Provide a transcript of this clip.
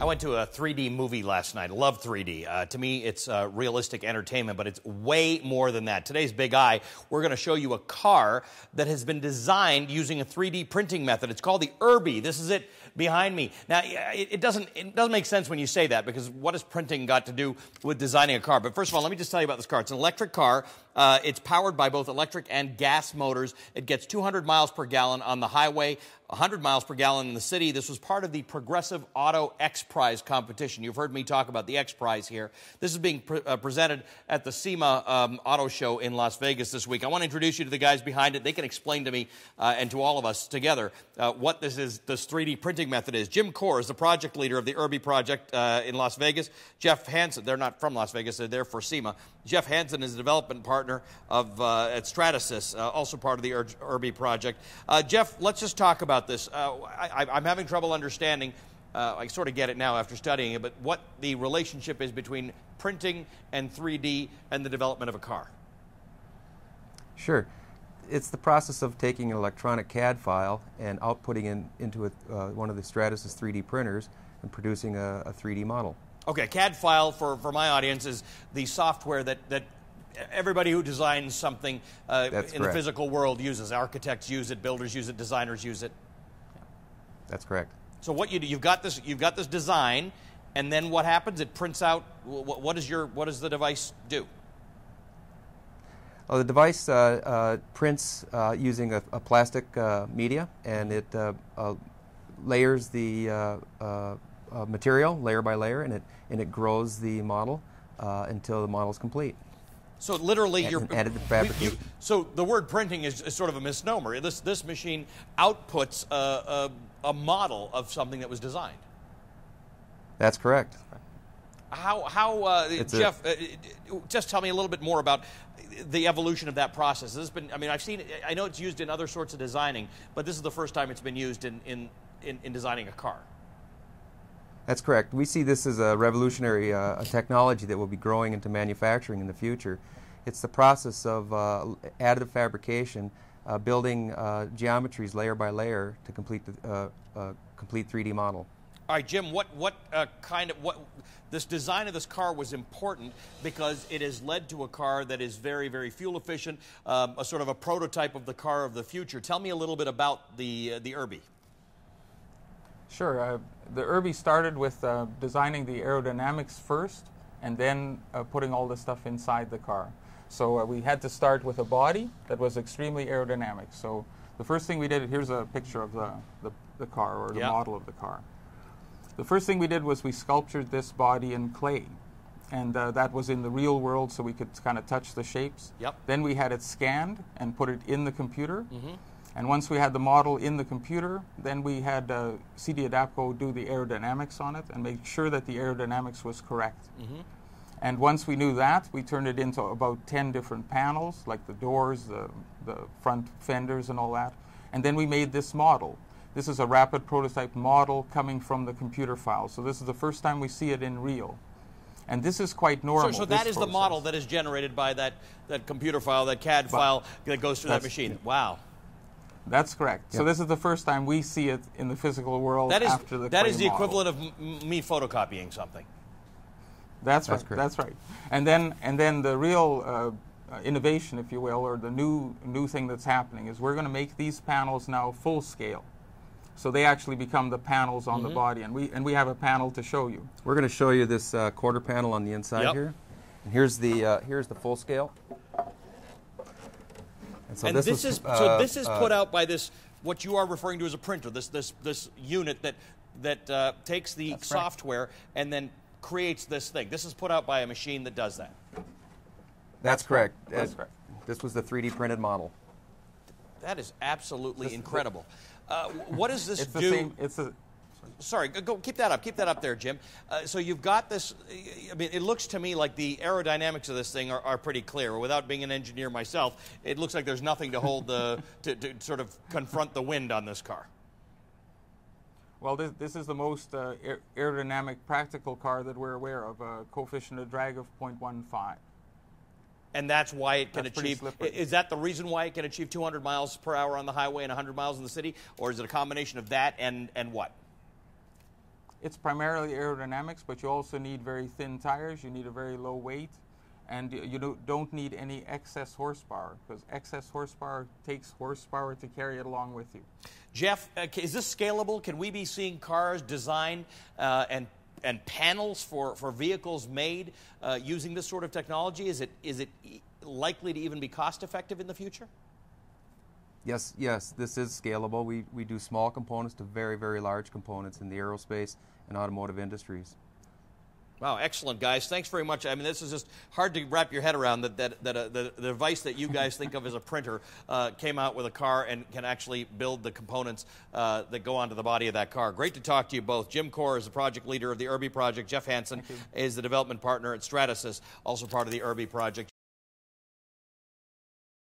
I went to a 3D movie last night. I love 3D. To me, it's realistic entertainment, but it's way more than that. Today's Big Eye, we're going to show you a car that has been designed using a 3D printing method. It's called the Irby. This is it behind me. Now, it doesn't make sense when you say that, because what has printing got to do with designing a car? But first of all, let me just tell you about this car. It's an electric car. It's powered by both electric and gas motors. It gets 200 miles per gallon on the highway, 100 miles per gallon in the city. This was part of the Progressive Auto X Prize competition. You've heard me talk about the X Prize here. This is being presented at the SEMA Auto Show in Las Vegas this week. I want to introduce you to the guys behind it. They can explain to me and to all of us together what this 3D printing method is. Jim Core is the project leader of the Irby project in Las Vegas. Jeff Hansen, they're not from Las Vegas, they're there for SEMA. Jeff Hansen is the development partner of at Stratasys, also part of the Irby project. Jeff, let's just talk about this. I'm having trouble understanding, I sort of get it now after studying it, but what the relationship is between printing and 3D and the development of a car. Sure. It's the process of taking an electronic CAD file and outputting into one of the Stratasys 3D printers and producing a 3D model. Okay, CAD file, for my audience, is the software that everybody who designs something in the physical world uses. Architects use it, builders use it, designers use it. That's correct. So what you do, you've got this design, and then what happens? It prints out. What does the device do? Well, the device prints using a plastic media, and it layers the material layer by layer, and it grows the model until the model is complete. So literally, you're added the fabrication. So the word printing is sort of a misnomer. This machine outputs a model of something that was designed. That's correct. Jeff, just tell me a little bit more about the evolution of that process. This has been, I've seen it, I know it's used in other sorts of designing, but this is the first time it's been used in designing a car. That's correct. We see this as a revolutionary technology that will be growing into manufacturing in the future. It's the process of additive fabrication, building geometries layer by layer to complete the complete 3D model. All right, Jim, what this design of this car was important because it has led to a car that is very, very fuel efficient, a sort of a prototype of the car of the future. Tell me a little bit about the Irby. Sure. The Irby started with designing the aerodynamics first, and then putting all the stuff inside the car. So we had to start with a body that was extremely aerodynamic. So the first thing we did, here's a picture of the car, or the model of the car. The first thing we did was we sculptured this body in clay, and that was in the real world, so we could kind of touch the shapes. Yep. Then we had it scanned and put it in the computer. Mm-hmm. And once we had the model in the computer, then we had CD Adapco do the aerodynamics on it and make sure that the aerodynamics was correct. Mm-hmm. And once we knew that, we turned it into about 10 different panels, like the doors, the front fenders and all that. And then we made this model. This is a rapid prototype model coming from the computer file. So this is the first time we see it in real. And this is quite normal. So that is the model that is generated by that computer file, that CAD file that goes through that machine. Wow. That's correct. Yep. So this is the first time we see it in the physical world after the That is the model. equivalent of me photocopying something. That's right. That's right. And then the real innovation, if you will, or the new thing that's happening is we're going to make these panels now full scale. So they actually become the panels on the body, and we have a panel to show you. We're going to show you this quarter panel on the inside here. And here's the full scale. And this is put out by this, what you are referring to as a printer, this unit that takes the software and then creates this thing. This is put out by a machine that does that. That's correct. That's correct. This was the 3D printed model. That is absolutely incredible. What does this do? Sorry, keep that up. Keep that up there, Jim. So you've got this. It looks to me like the aerodynamics of this thing are pretty clear. Without being an engineer myself, it looks like there's nothing to hold to sort of confront the wind on this car. Well, this is the most aerodynamic practical car that we're aware of, a coefficient of drag of 0.15. And that's why it can achieve, is that the reason why it can achieve 200 miles per hour on the highway and 100 miles in the city? Or is it a combination of that and what? It's primarily aerodynamics, but you also need very thin tires, you need a very low weight, and you don't need any excess horsepower, because excess horsepower takes horsepower to carry it along with you. Jeff, is this scalable? Can we be seeing cars designed and panels for vehicles made using this sort of technology? Is it likely to even be cost effective in the future? Yes, this is scalable. We do small components to very, very large components in the aerospace and automotive industries. Wow, excellent, guys. Thanks very much. I mean, this is just hard to wrap your head around that the device that you guys think of as a printer came out with a car and can actually build the components that go onto the body of that car. Great to talk to you both. Jim Corr is the project leader of the Irby project. Jeff Hansen is the development partner at Stratasys, also part of the Irby project.